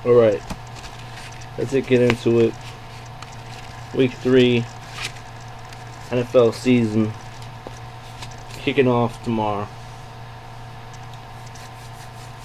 Alright, let's get into it. Week 3, NFL season, kicking off tomorrow.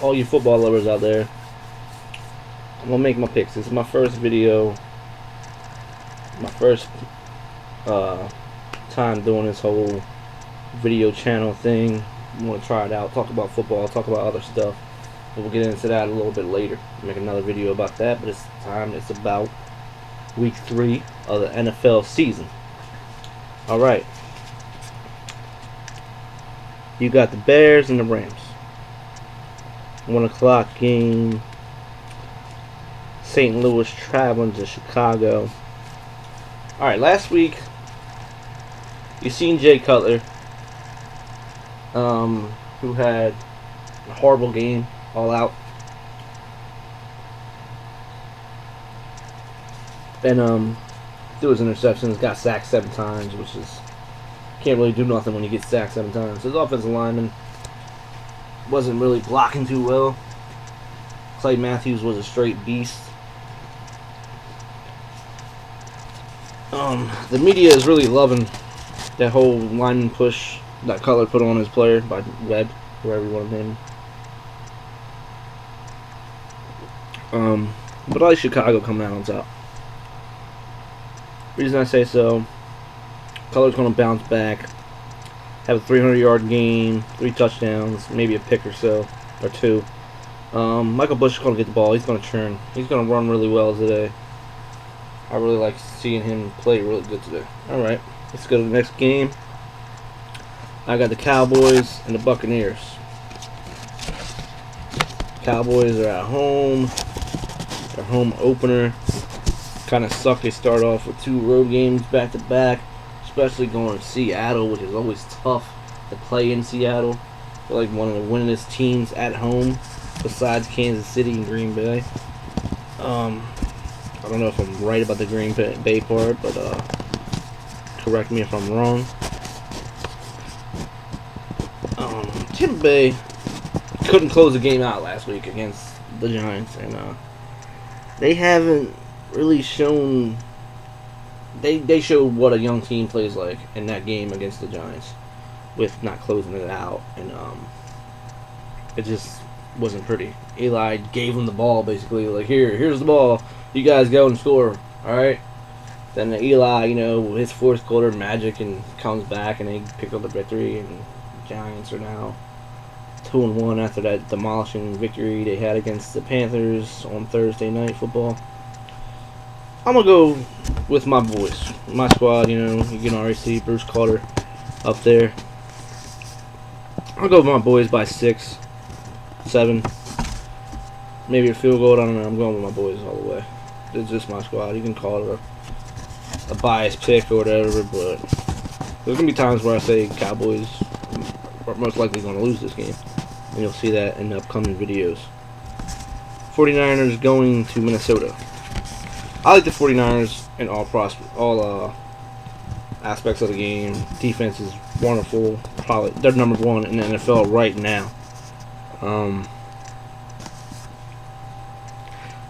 All you football lovers out there, I'm gonna make my picks. This is my first video, my first time doing this whole video channel thing. I want to try it out, talk about football, talk about other stuff, but we'll get into that a little bit later. Make another video about that, but it's about week 3 of the NFL season. Alright, you got the Bears and the Rams. 1 o'clock game. St. Louis traveling to Chicago. Alright, last week you seen Jay Cutler, who had a horrible game, all out, and threw his interceptions, got sacked 7 times, which is, can't really do nothing when you get sacked 7 times. His offensive lineman wasn't really blocking too well. Clay Matthews was a straight beast. The media is really loving that whole lineman push that Cutler put on his player by Webb, whoever you want to name him. But I like Chicago coming out on top. Reason I say so, Cutler's going to bounce back, have a 300-yard game, 3 touchdowns, maybe a pick or so, or 2. Michael Bush is going to get the ball. He's going to churn. He's going to run really well today. I really like seeing him play really good today. Alright, let's go to the next game. I got the Cowboys and the Buccaneers. Cowboys are at home. Their home opener kind of suck. They start off with 2 road games back to back, especially going to Seattle, which is always tough to play in Seattle. They're like one of the winningest teams at home besides Kansas City and Green Bay. I don't know if I'm right about the Green Bay part, but correct me if I'm wrong. Tampa Bay couldn't close the game out last week against the Giants, and they haven't really shown. They showed what a young team plays like in that game against the Giants, with not closing it out, and it just wasn't pretty. Eli gave them the ball basically, like here's the ball. You guys go and score, all right? Then Eli, his 4th quarter magic and comes back and they pick up the victory, and the Giants are now 2-1 after that demolishing victory they had against the Panthers on Thursday Night Football. I'm gonna go with my boys, my squad. You can already see Bruce Carter up there. I'll go with my boys by 6, 7, maybe a field goal. I don't know. I'm going with my boys all the way. It's just my squad. You can call it a biased pick or whatever, but there's going to be times where I say Cowboys are most likely going to lose this game, and you'll see that in the upcoming videos. 49ers going to Minnesota. I like the 49ers in all aspects of the game. Defense is wonderful. Probably they're number 1 in the NFL right now.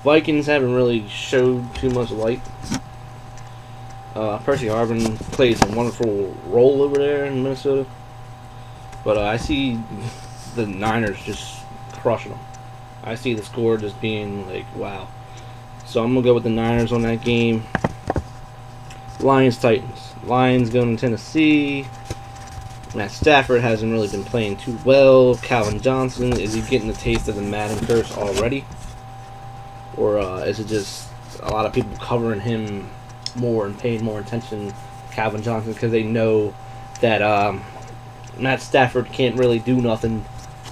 Vikings haven't really showed too much light. Percy Harvin plays a wonderful role over there in Minnesota. But I see the Niners just crushing them. I see the score just being like, wow. So I'm going to go with the Niners on that game. Lions-Titans. Lions going to Tennessee. Matt Stafford hasn't really been playing too well. Calvin Johnson, is he getting a taste of the Madden curse already? Or is it just a lot of people covering him more and paying more attention to Calvin Johnson because they know that Matt Stafford can't really do nothing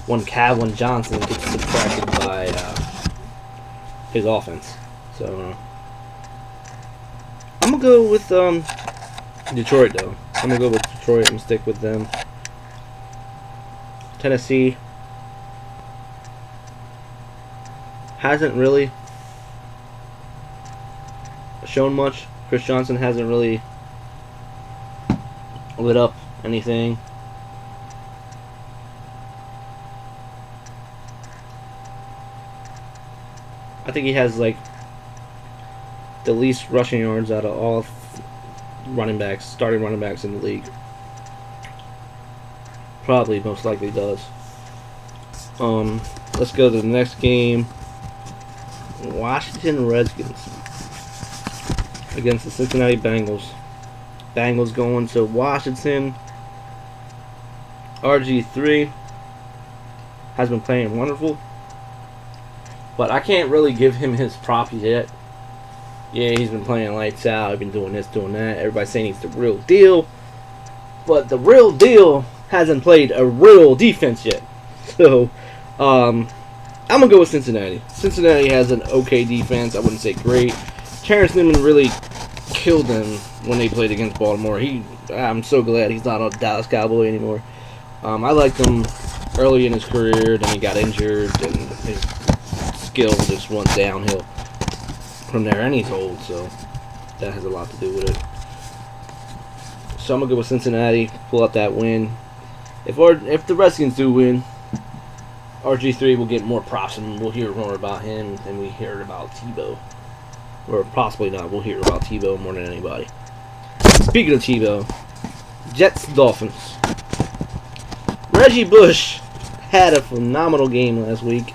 when Calvin Johnson gets subtracted by his offense. So I'm going to go with Detroit, though. I'm going to go with Detroit and stick with them. Tennessee hasn't really shown much. Chris Johnson hasn't really lit up anything. I think he has like the least rushing yards out of all running backs, starting running backs in the league. Probably most likely does. Let's go to the next game. Washington Redskins against the Cincinnati Bengals. Bengals going to Washington. RG3 has been playing wonderful, but I can't really give him his props yet. Yeah, he's been playing lights out. He's been doing this, doing that. Everybody's saying he's the real deal, but the real deal hasn't played a real defense yet. So, I'm gonna go with Cincinnati. Cincinnati has an okay defense. I wouldn't say great. Terrence Newman really killed them when they played against Baltimore. I'm so glad he's not a Dallas Cowboy anymore. I liked him early in his career, then he got injured, and his skill just went downhill from there. And he's old, so that has a lot to do with it. So I'm gonna go with Cincinnati, pull out that win. If the Redskins do win, RG3 will get more props, and we'll hear more about him than we heard about Tebow. Or possibly not, we'll hear about Tebow more than anybody. Speaking of Tebow, Jets Dolphins. Reggie Bush had a phenomenal game last week.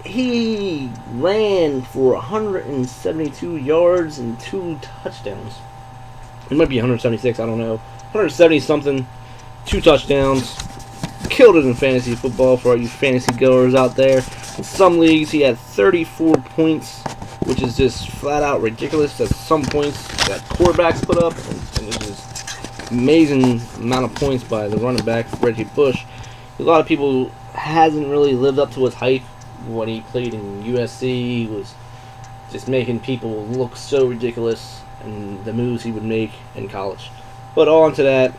He ran for 172 yards and 2 touchdowns. It might be 176, I don't know. 170 something, 2 touchdowns. Killed it in fantasy football for all you fantasy goers out there. In some leagues, he had 34 points, which is just flat out ridiculous. That's some points that quarterbacks put up, and it's just amazing amount of points by the running back Reggie Bush. A lot of people hasn't really lived up to his hype when he played in USC. He was just making people look so ridiculous, and the moves he would make in college. But on to that.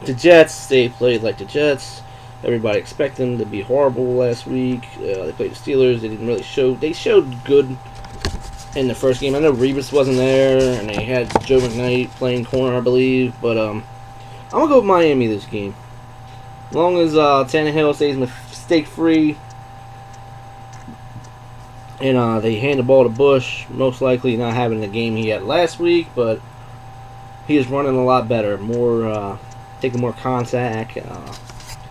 The Jets, they played like the Jets. Everybody expected them to be horrible last week. They played the Steelers. They didn't really show. They showed good in the first game. I know Revis wasn't there, and they had Joe McKnight playing corner, I believe. But I'm gonna go with Miami this game. As long as Tannehill stays mistake-free, and they hand the ball to Bush, most likely not having the game he had last week, but he is running a lot better, taking more contact. I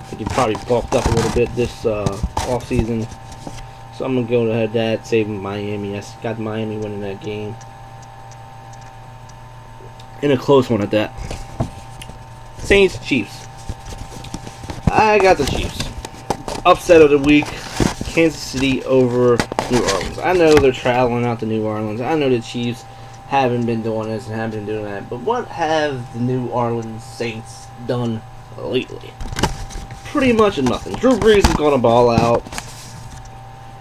think he probably bulked up a little bit this offseason. So I'm going to go ahead with that, saving Miami. I got Miami winning that game. In a close one at that. Saints, Chiefs. I got the Chiefs. Upset of the week. Kansas City over New Orleans. I know they're traveling out to New Orleans. I know the Chiefs haven't been doing this and haven't been doing that. But what have the New Orleans Saints done lately? Pretty much nothing. Drew Brees is going to ball out,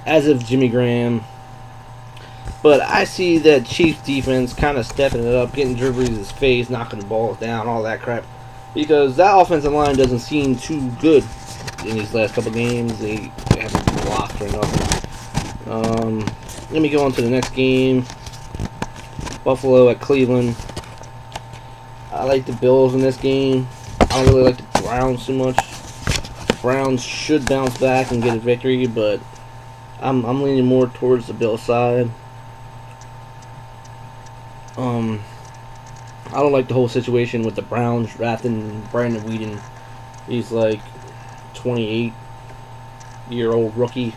as if Jimmy Graham. But I see that Chiefs defense kind of stepping it up, getting Drew Brees' face, knocking the balls down, all that crap. Because that offensive line doesn't seem too good in these last couple games. They haven't been blocked or nothing. Let me go on to the next game. Buffalo at Cleveland. I like the Bills in this game. I don't really like the Browns too much. Browns should bounce back and get a victory, but I'm leaning more towards the Bills side. I don't like the whole situation with the Browns drafting Brandon Weeden. He's like 28-year-old rookie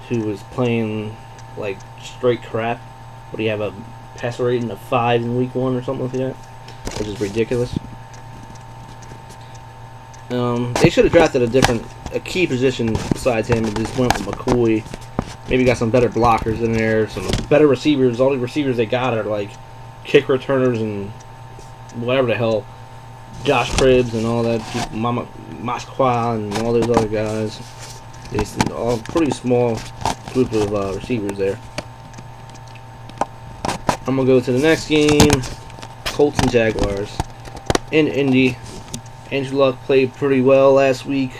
who is playing like straight crap. But he have a passer rating of 5 in week 1 or something like that, which is ridiculous. They should have drafted a key position besides him and just went with McCoy. Maybe got some better blockers in there, some better receivers. All the receivers they got are like kick returners and whatever the hell, Josh Cribbs and all that, Masqua and all those other guys. It's all pretty small group of receivers there. I'm gonna go to the next game. Colts and Jaguars in Indy. Andrew Luck played pretty well last week.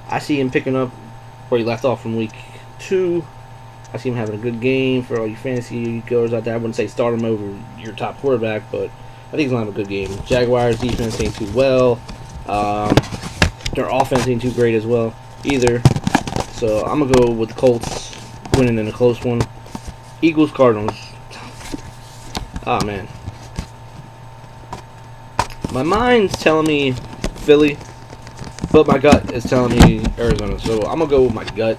I see him picking up where he left off from week 2. I see him having a good game for all you fantasy goers out there. I wouldn't say start him over your top quarterback, but I think he's going to have a good game. Jaguars defense ain't too well. Their offense ain't too great as well either. So I'm going to go with the Colts winning in a close one. Eagles, Cardinals. Oh, man. My mind's telling me Philly, but my gut is telling me Arizona. So I'm going to go with my gut.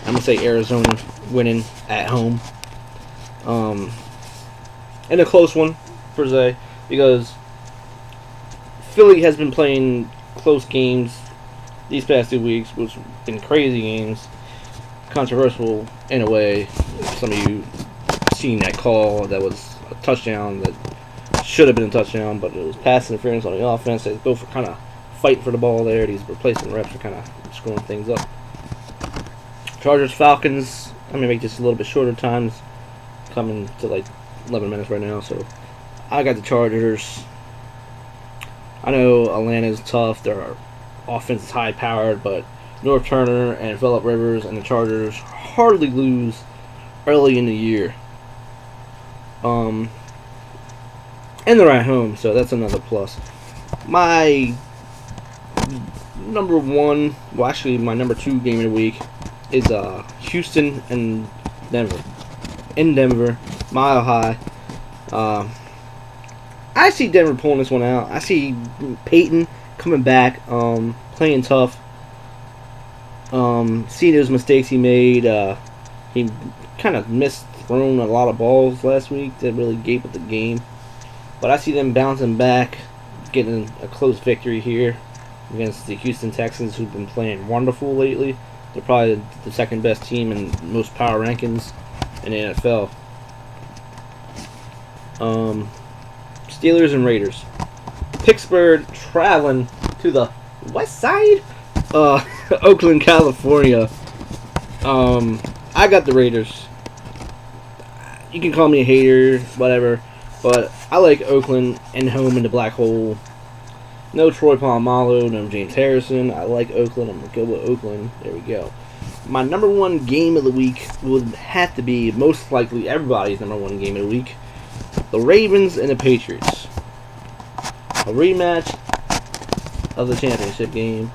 I'm going to say Arizona winning at home. In a close one, per se, because Philly has been playing close games these past 2 weeks, which have been crazy games. Controversial in a way. Some of you seen that call that was a touchdown that should have been a touchdown, but it was pass interference on the offense. They both were kind of fighting for the ball there. These replacement reps are kind of screwing things up. Chargers, Falcons. I'm going to make this a little bit shorter times. Coming to like 11 minutes right now, so I got the Chargers. I know Atlanta's tough. Their offense is high-powered, but North Turner and Phillip Rivers and the Chargers hardly lose early in the year. And they're at home, so that's another plus. My number one, well, actually, my number 2 game of the week is Houston and Denver. In Denver, Mile High. I see Denver pulling this one out. I see Peyton coming back, playing tough. See those mistakes he made. He kind of missed throwing a lot of balls last week that really gave up the game. But I see them bouncing back, getting a close victory here against the Houston Texans, who've been playing wonderful lately. They're probably the second best team in most power rankings in the NFL. Steelers and Raiders. Pittsburgh traveling to the west side, Oakland, California. I got the Raiders. You can call me a hater, whatever, but I like Oakland and home in the black hole. No Troy Polamalu, no James Harrison. I like Oakland. I'm going to go with Oakland. There we go. My number 1 game of the week would have to be, most likely, everybody's number 1 game of the week. The Ravens and the Patriots. A rematch of the championship game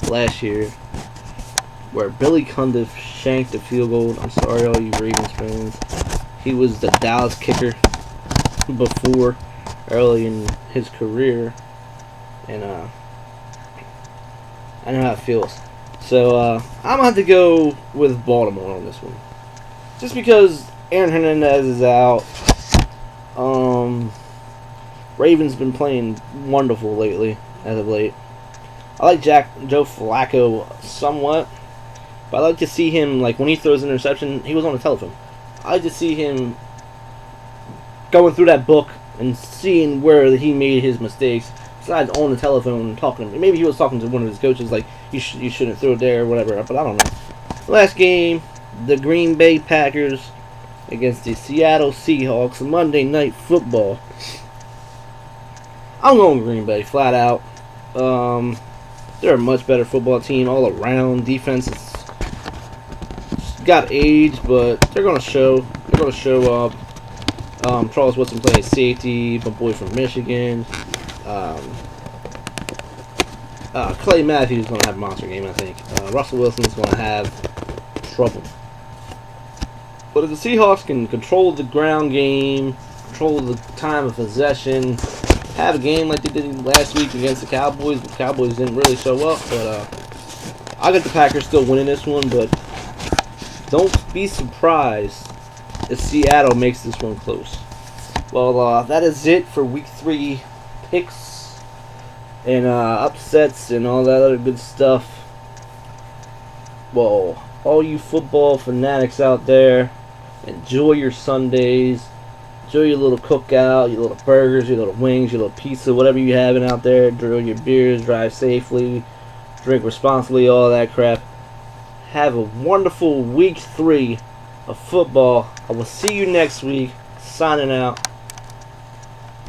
last year, where Billy Cundiff shanked a field goal. I'm sorry, all you Ravens fans. He was the Dallas kicker before, early in his career. And I know how it feels. So I'm going to have to go with Baltimore on this one. Just because Aaron Hernandez is out. Ravens been playing wonderful lately, as of late. I like Joe Flacco somewhat. But I like to see him, like, when he throws an interception, he was on the telephone. I like to see him going through that book and seeing where he made his mistakes. Besides on the telephone and talking to him. Maybe he was talking to one of his coaches, like, you shouldn't throw it there or whatever, but I don't know. Last game, the Green Bay Packers against the Seattle Seahawks, Monday Night Football. I'm going Green Bay, flat out. They're a much better football team all around. Defense is got age, but they're going to show. They're going to show up. Charles Woodson playing safety, my boy from Michigan. Clay Matthews is going to have a monster game, I think. Russell Wilson's going to have trouble. But if the Seahawks can control the ground game, control the time of possession, have a game like they did last week against the Cowboys didn't really show up, but I got the Packers still winning this one, but don't be surprised if Seattle makes this one close. Well, that is it for Week 3 picks and upsets and all that other good stuff. Well, all you football fanatics out there, enjoy your Sundays. Enjoy your little cookout, your little burgers, your little wings, your little pizza, whatever you having out there. Drill your beers, drive safely, drink responsibly, all that crap. Have a wonderful Week 3 of football. I will see you next week. Signing out.